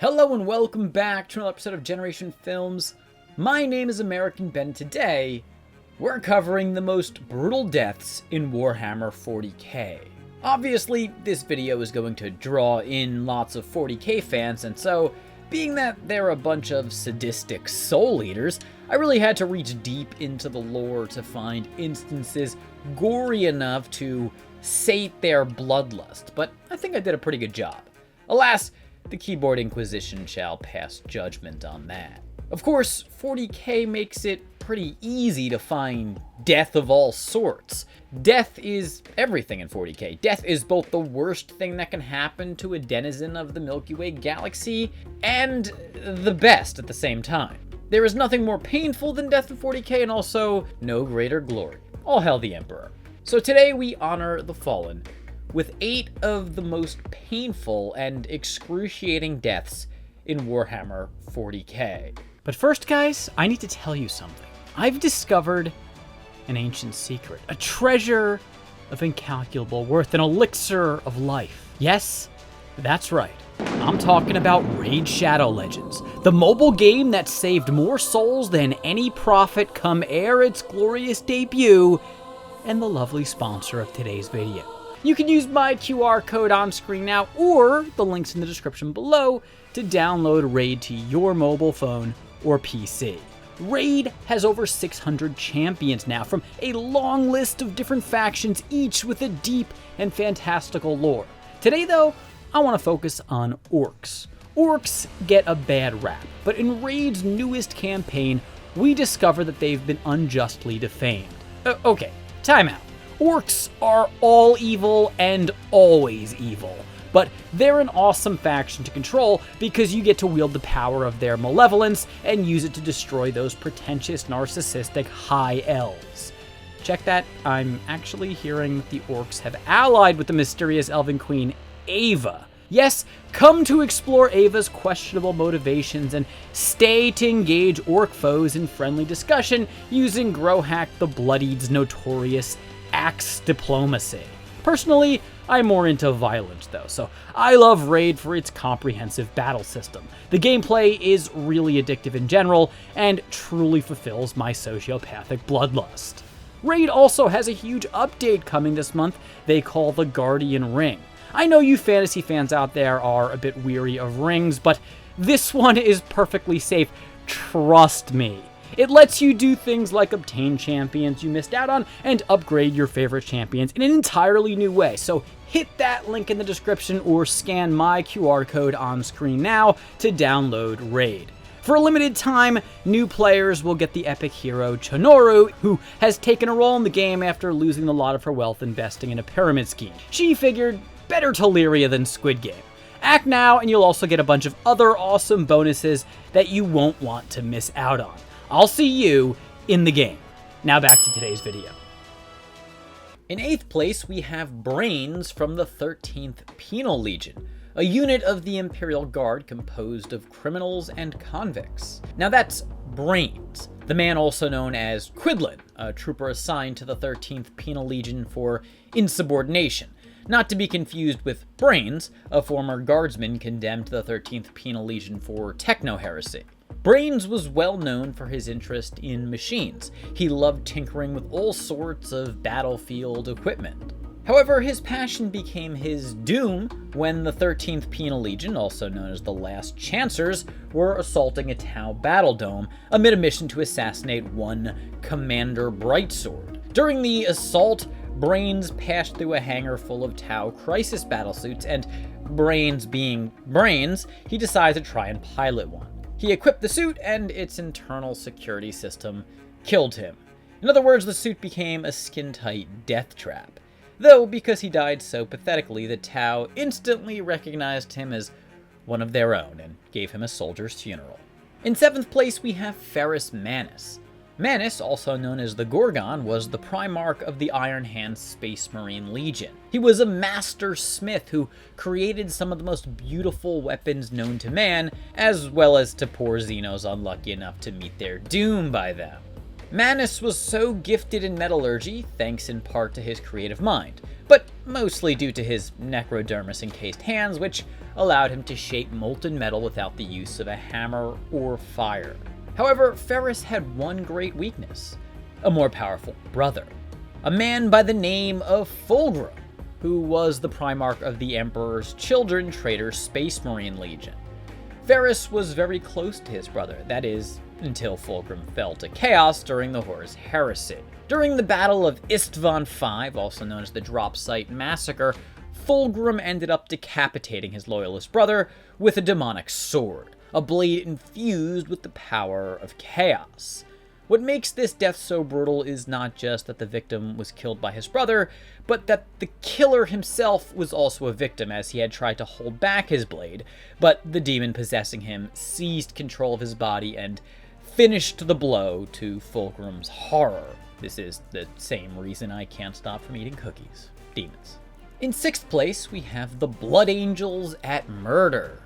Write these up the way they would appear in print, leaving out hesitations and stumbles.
Hello and welcome back to another episode of Generation Films. My name is American Ben. Today, we're covering the most brutal deaths in Warhammer 40k. Obviously, this video is going to draw in lots of 40k fans, and so, being that they're a bunch of sadistic soul eaters, I really had to reach deep into the lore to find instances gory enough to sate their bloodlust, but I think I did a pretty good job. Alas, the Keyboard Inquisition shall pass judgment on that. Of course, 40k makes it pretty easy to find death of all sorts. Death is everything in 40k. Death is both the worst thing that can happen to a denizen of the Milky Way galaxy and the best at the same time. There is nothing more painful than death in 40k, and also no greater glory. All hail the Emperor. So today we honor the fallen with 8 of the most painful and excruciating deaths in Warhammer 40k. But first, guys, I need to tell you something. I've discovered an ancient secret, a treasure of incalculable worth, an elixir of life. Yes, that's right. I'm talking about Raid Shadow Legends, the mobile game that saved more souls than any prophet come ere its glorious debut, and the lovely sponsor of today's video. You can use my QR code on screen now, or the links in the description below, to download Raid to your mobile phone or PC. Raid has over 600 champions now, from a long list of different factions, each with a deep and fantastical lore. Today, though, I want to focus on orcs. Orcs get a bad rap, but in Raid's newest campaign, we discover that they've been unjustly defamed. Okay, time out. Orcs are all evil and always evil, but they're an awesome faction to control because you get to wield the power of their malevolence and use it to destroy those pretentious, narcissistic high elves. Check that, I'm actually hearing that the orcs have allied with the mysterious elven queen, Ava. Yes, come to explore Ava's questionable motivations and stay to engage orc foes in friendly discussion using Grohack the Bloodeed's notorious axe diplomacy. Personally, I'm more into violence though, so I love Raid for its comprehensive battle system. The gameplay is really addictive in general, and truly fulfills my sociopathic bloodlust. Raid also has a huge update coming this month they call the Guardian Ring. I know you fantasy fans out there are a bit weary of rings, but this one is perfectly safe, trust me. It lets you do things like obtain champions you missed out on and upgrade your favorite champions in an entirely new way. So hit that link in the description or scan my QR code on screen now to download Raid. For a limited time, new players will get the epic hero Chonoru, who has taken a role in the game after losing a lot of her wealth investing in a pyramid scheme. She figured better Teleria than Squid Game. Act now and you'll also get a bunch of other awesome bonuses that you won't want to miss out on. I'll see you in the game. Now back to today's video. In 8th place, we have Brains from the 13th Penal Legion, a unit of the Imperial Guard composed of criminals and convicts. Now that's Brains, the man also known as Quidlin, a trooper assigned to the 13th Penal Legion for insubordination. Not to be confused with Brains, a former guardsman condemned to the 13th Penal Legion for techno-heresy. Brains was well known for his interest in machines. He loved tinkering with all sorts of battlefield equipment. However, his passion became his doom when the 13th Penal Legion, also known as the Last Chancers, were assaulting a Tau battle dome amid a mission to assassinate one Commander Brightsword. During the assault, Brains passed through a hangar full of Tau crisis battlesuits, and Brains being Brains, he decided to try and pilot one. He equipped the suit, and its internal security system killed him. In other words, the suit became a skin-tight death trap. Though, because he died so pathetically, the Tau instantly recognized him as one of their own and gave him a soldier's funeral. In 7th place, we have Ferrus Manus. Manus, also known as the Gorgon, was the Primarch of the Iron Hand Space Marine Legion. He was a master smith who created some of the most beautiful weapons known to man, as well as to poor Xenos unlucky enough to meet their doom by them. Manus was so gifted in metallurgy, thanks in part to his creative mind, but mostly due to his necrodermis-encased hands, which allowed him to shape molten metal without the use of a hammer or fire. However, Ferrus had one great weakness: a more powerful brother, a man by the name of Fulgrim, who was the Primarch of the Emperor's Children Traitor Space Marine Legion. Ferrus was very close to his brother, that is, until Fulgrim fell to chaos during the Horus Heresy. During the Battle of Istvan V, also known as the Drop Site Massacre, Fulgrim ended up decapitating his loyalist brother with a demonic sword, a blade infused with the power of chaos. What makes this death so brutal is not just that the victim was killed by his brother, but that the killer himself was also a victim, as he had tried to hold back his blade, but the demon possessing him seized control of his body and finished the blow, to Fulgrim's horror. This is the same reason I can't stop from eating cookies. Demons. In 6th place, we have the Blood Angels at Murder.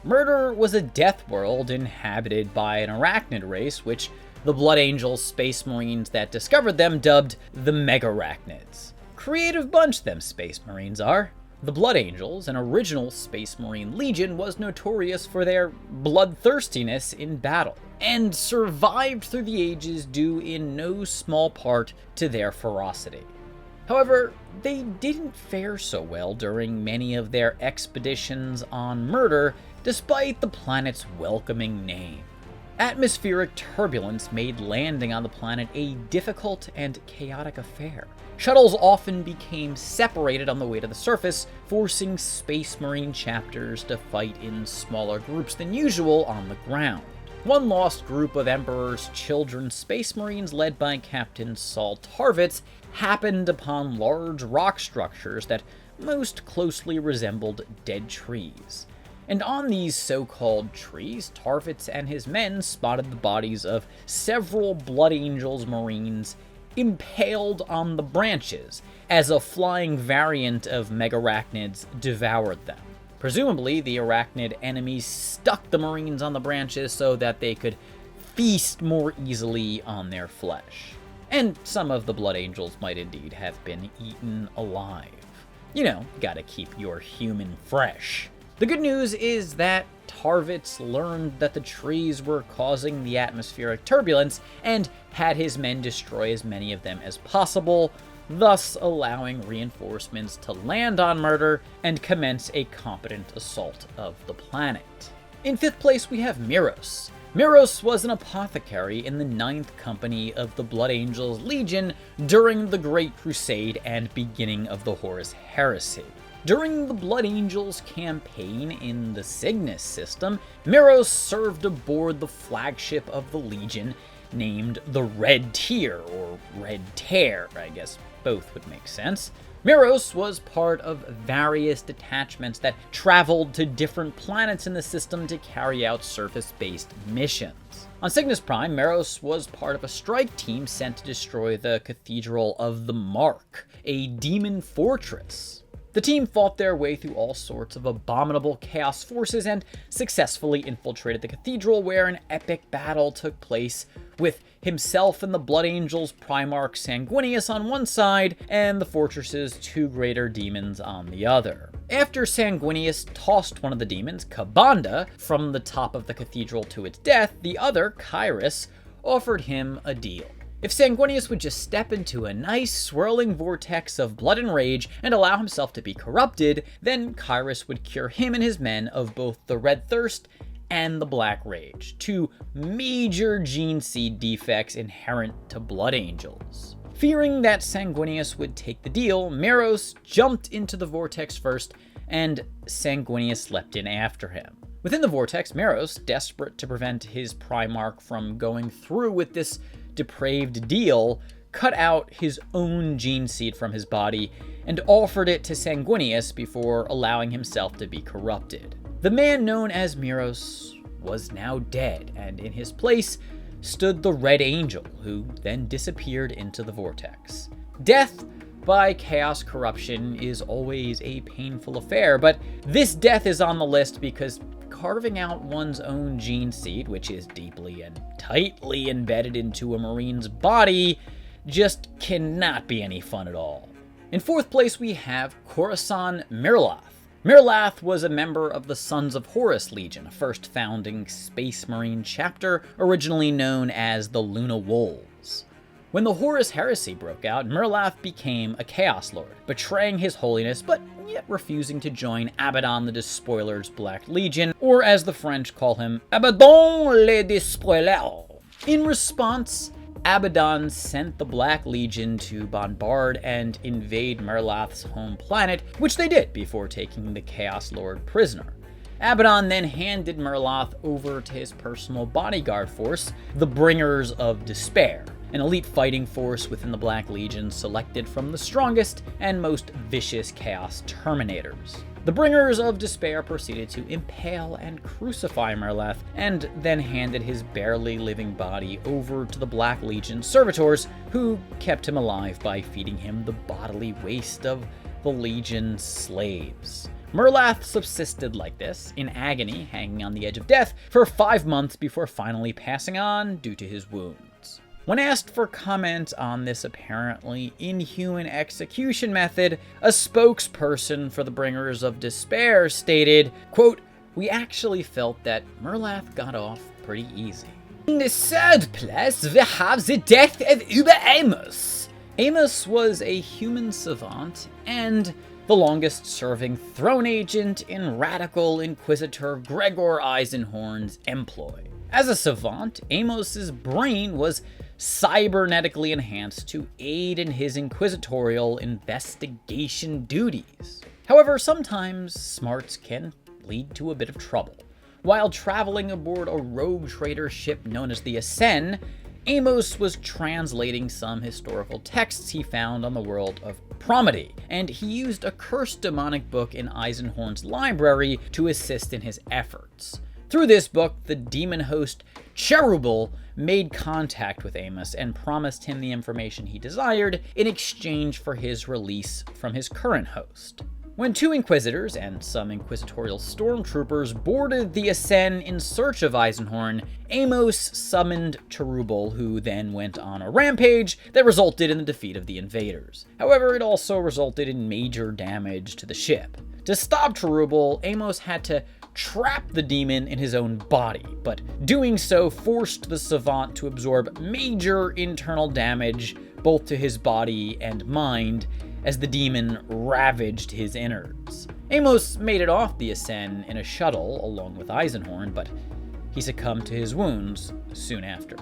Murder was a death world inhabited by an arachnid race, which the Blood Angels space marines that discovered them dubbed the Megarachnids. Creative bunch, them space marines are. The Blood Angels, an original space marine legion, was notorious for their bloodthirstiness in battle, and survived through the ages due in no small part to their ferocity. However, they didn't fare so well during many of their expeditions on Murder, despite the planet's welcoming name. Atmospheric turbulence made landing on the planet a difficult and chaotic affair. Shuttles often became separated on the way to the surface, forcing Space Marine chapters to fight in smaller groups than usual on the ground. One lost group of Emperor's Children Space Marines, led by Captain Saul Tarvitz, happened upon large rock structures that most closely resembled dead trees. And on these so-called trees, Tarvitz and his men spotted the bodies of several Blood Angels Marines impaled on the branches, as a flying variant of Megarachnids devoured them. Presumably, the arachnid enemies stuck the Marines on the branches so that they could feast more easily on their flesh. And some of the Blood Angels might indeed have been eaten alive. You know, gotta keep your human fresh. The good news is that Tarvitz learned that the trees were causing the atmospheric turbulence and had his men destroy as many of them as possible, thus allowing reinforcements to land on Murder and commence a competent assault of the planet. In 5th place, we have Meros. Meros was an apothecary in the 9th Company of the Blood Angels Legion during the Great Crusade and beginning of the Horus Heresy. During the Blood Angels campaign in the Cygnus system, Meros served aboard the flagship of the Legion, named the Red Tear, or Red Tear, I guess both would make sense. Meros was part of various detachments that traveled to different planets in the system to carry out surface-based missions. On Cygnus Prime, Meros was part of a strike team sent to destroy the Cathedral of the Mark, a demon fortress. The team fought their way through all sorts of abominable chaos forces and successfully infiltrated the cathedral, where an epic battle took place with himself and the Blood Angels Primarch Sanguinius on one side, and the fortress's 2 greater demons on the other. After Sanguinius tossed one of the demons, Kabanda, from the top of the cathedral to its death, the other, Kyrus, offered him a deal. If Sanguinius would just step into a nice swirling vortex of blood and rage and allow himself to be corrupted, then Kyrus would cure him and his men of both the Red Thirst and the Black Rage, 2 major gene seed defects inherent to Blood Angels. Fearing that Sanguinius would take the deal, Meros jumped into the vortex first, and Sanguinius leapt in after him. Within the vortex, Meros, desperate to prevent his Primarch from going through with this depraved deal, cut out his own gene seed from his body and offered it to Sanguinius before allowing himself to be corrupted. The man known as Meros was now dead, and in his place stood the Red Angel, who then disappeared into the vortex. Death by chaos corruption is always a painful affair, but this death is on the list because carving out one's own gene seed, which is deeply and tightly embedded into a Marine's body, just cannot be any fun at all. In fourth place, we have Coruscant Mirloth. Mirloth was a member of the Sons of Horus Legion, a first founding Space Marine chapter originally known as the Luna Wolves. When the Horus heresy broke out, Mirloth became a Chaos Lord, betraying his holiness but yet refusing to join Abaddon the Despoiler's Black Legion, or as the French call him, Abaddon le Despoiler. In response, Abaddon sent the Black Legion to bombard and invade Mirloth's home planet, which they did before taking the Chaos Lord prisoner. Abaddon then handed Mirloth over to his personal bodyguard force, the Bringers of Despair, an elite fighting force within the Black Legion selected from the strongest and most vicious Chaos Terminators. The Bringers of Despair proceeded to impale and crucify Mirloth, and then handed his barely living body over to the Black Legion servitors, who kept him alive by feeding him the bodily waste of the Legion's slaves. Mirloth subsisted like this, in agony, hanging on the edge of death, for 5 months before finally passing on due to his wounds. When asked for comment on this apparently inhuman execution method, a spokesperson for the Bringers of Despair stated, quote, "We actually felt that Mirloth got off pretty easy." In the third place, we have the death of Ubemus. Amos was a human savant and the longest-serving throne agent in Radical Inquisitor Gregor Eisenhorn's employ. As a savant, Amos's brain was cybernetically enhanced to aid in his inquisitorial investigation duties. However, sometimes smarts can lead to a bit of trouble. While traveling aboard a rogue trader ship known as the Asen, Amos was translating some historical texts he found on the world of Promedy, and he used a cursed demonic book in Eisenhorn's library to assist in his efforts. Through this book, the demon host Cherubal made contact with Amos and promised him the information he desired in exchange for his release from his current host. When 2 Inquisitors and some inquisitorial stormtroopers boarded the Asen in search of Eisenhorn, Amos summoned Cherubal, who then went on a rampage that resulted in the defeat of the invaders. However, it also resulted in major damage to the ship. To stop Cherubal, Amos had to trap the demon in his own body, but doing so forced the savant to absorb major internal damage both to his body and mind as the demon ravaged his innards. Amos made it off the Asen in a shuttle along with Eisenhorn, but he succumbed to his wounds soon after.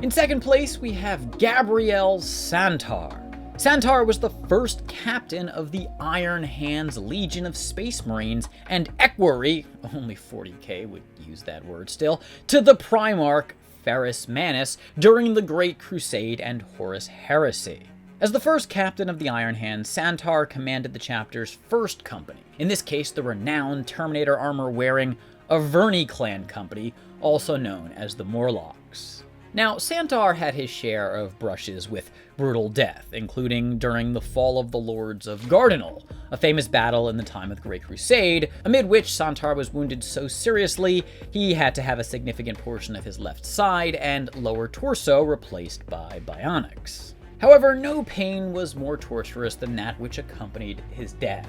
In second place, we have Gabrielle Santar. Santar was the first captain of the Iron Hands Legion of Space Marines and equerry, only 40k would use that word still, to the Primarch Ferrus Manus during the Great Crusade and Horus Heresy. As the first captain of the Iron Hands, Santar commanded the chapter's first company, in this case the renowned Terminator armor-wearing Averni clan company, also known as the Morlocks. Now, Santar had his share of brushes with brutal death, including during the fall of the Lords of Gardenal, a famous battle in the time of the Great Crusade, amid which Santar was wounded so seriously he had to have a significant portion of his left side and lower torso replaced by bionics. However, no pain was more torturous than that which accompanied his death.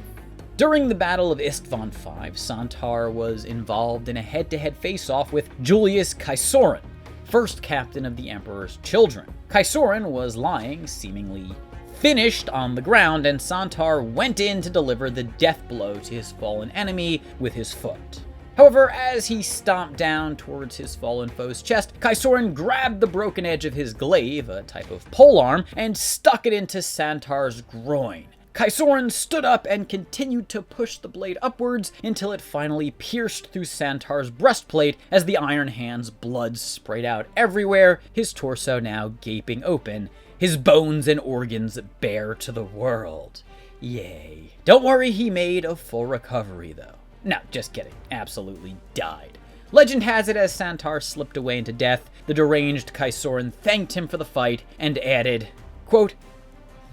During the Battle of Isstvan V, Santar was involved in a head-to-head face-off with Julius Caesoren, first captain of the Emperor's Children. Caesoren was lying, seemingly finished, on the ground, and Santar went in to deliver the death blow to his fallen enemy with his foot. However, as he stomped down towards his fallen foe's chest, Caesoren grabbed the broken edge of his glaive, a type of polearm, and stuck it into Santar's groin. Caesoren stood up and continued to push the blade upwards until it finally pierced through Santar's breastplate as the Iron Hand's blood sprayed out everywhere, his torso now gaping open, his bones and organs bare to the world. Yay. Don't worry, he made a full recovery though. No, just kidding. Absolutely died. Legend has it, as Santar slipped away into death, the deranged Caesoren thanked him for the fight and added, quote,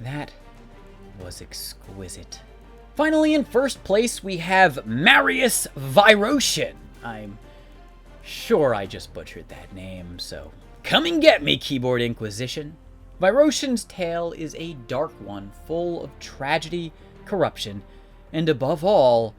"That was exquisite." Finally, in first place, we have Marius Viroshin, I'm sure I just butchered that name, so come and get me, Keyboard Inquisition. Viroshin's tale is a dark one, full of tragedy, corruption, and above all,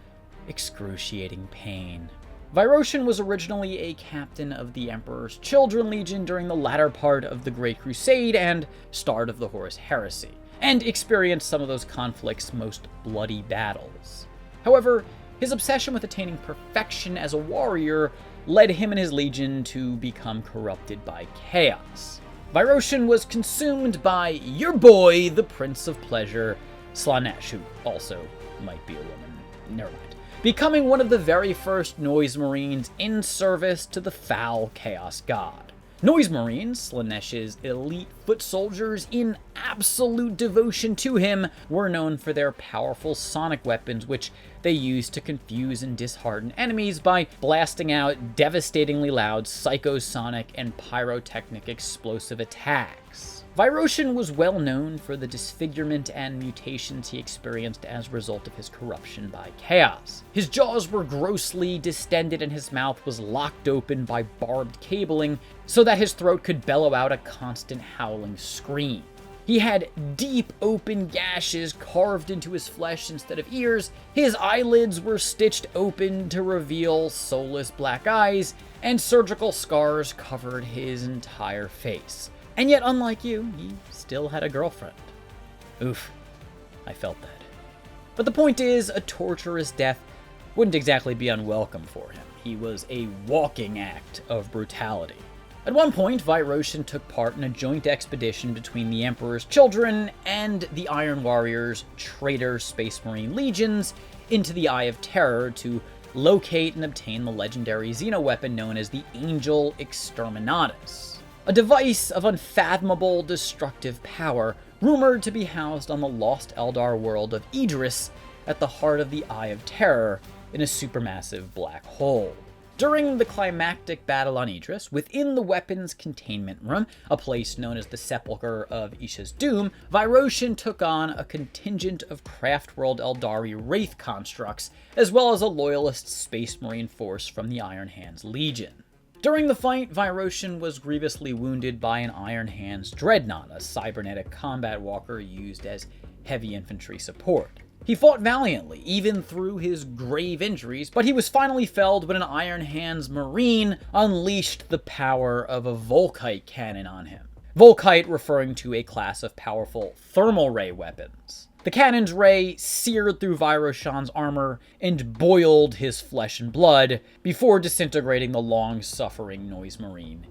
excruciating pain. Viroshin was originally a captain of the Emperor's Children Legion during the latter part of the Great Crusade and start of the Horus Heresy, and experienced some of those conflict's most bloody battles. However, his obsession with attaining perfection as a warrior led him and his legion to become corrupted by chaos. Viroshin was consumed by your boy, the Prince of Pleasure, Slaanesh, who also might be a woman. Never mind. Becoming one of the very first Noise Marines in service to the foul Chaos God. Noise Marines, Slaanesh's elite foot soldiers in absolute devotion to him, were known for their powerful sonic weapons, which they used to confuse and dishearten enemies by blasting out devastatingly loud psychosonic and pyrotechnic explosive attacks. Viroshin was well known for the disfigurement and mutations he experienced as a result of his corruption by chaos. His jaws were grossly distended and his mouth was locked open by barbed cabling so that his throat could bellow out a constant howling scream. He had deep open gashes carved into his flesh instead of ears, his eyelids were stitched open to reveal soulless black eyes, and surgical scars covered his entire face. And yet, unlike you, he still had a girlfriend. Oof, I felt that. But the point is, a torturous death wouldn't exactly be unwelcome for him. He was a walking act of brutality. At one point, Viroshin took part in a joint expedition between the Emperor's Children and the Iron Warriors' traitor Space Marine legions into the Eye of Terror to locate and obtain the legendary xenoweapon known as the Angel Exterminatus. A device of unfathomable destructive power, rumored to be housed on the lost Eldar world of Idris at the heart of the Eye of Terror in a supermassive black hole. During the climactic battle on Idris, within the weapon's containment room, a place known as the Sepulchre of Isha's Doom, Viroshin took on a contingent of Craftworld Eldari Wraith constructs, as well as a loyalist Space Marine force from the Iron Hands Legion. During the fight, Viroshin was grievously wounded by an Iron Hands Dreadnought, a cybernetic combat walker used as heavy infantry support. He fought valiantly, even through his grave injuries, but he was finally felled when an Iron Hands Marine unleashed the power of a Volkite cannon on him. Volkite referring to a class of powerful thermal ray weapons. The cannon's ray seared through Viroshin's armor and boiled his flesh and blood before disintegrating the long-suffering Noise Marine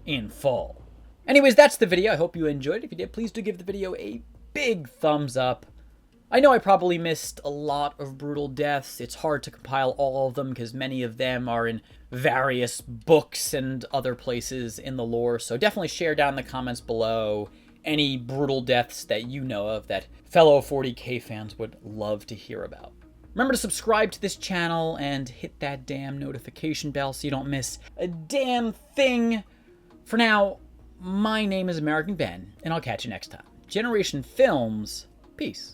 in full. Anyways, that's the video. I hope you enjoyed. If you did, please do give the video a big thumbs up. I know I probably missed a lot of brutal deaths. It's hard to compile all of them because many of them are in various books and other places in the lore, so definitely share down in the comments below any brutal deaths that you know of that fellow 40k fans would love to hear about. Remember to subscribe to this channel and hit that damn notification bell so you don't miss a damn thing. For now, my name is American Ben, and I'll catch you next time. Generation Films, peace.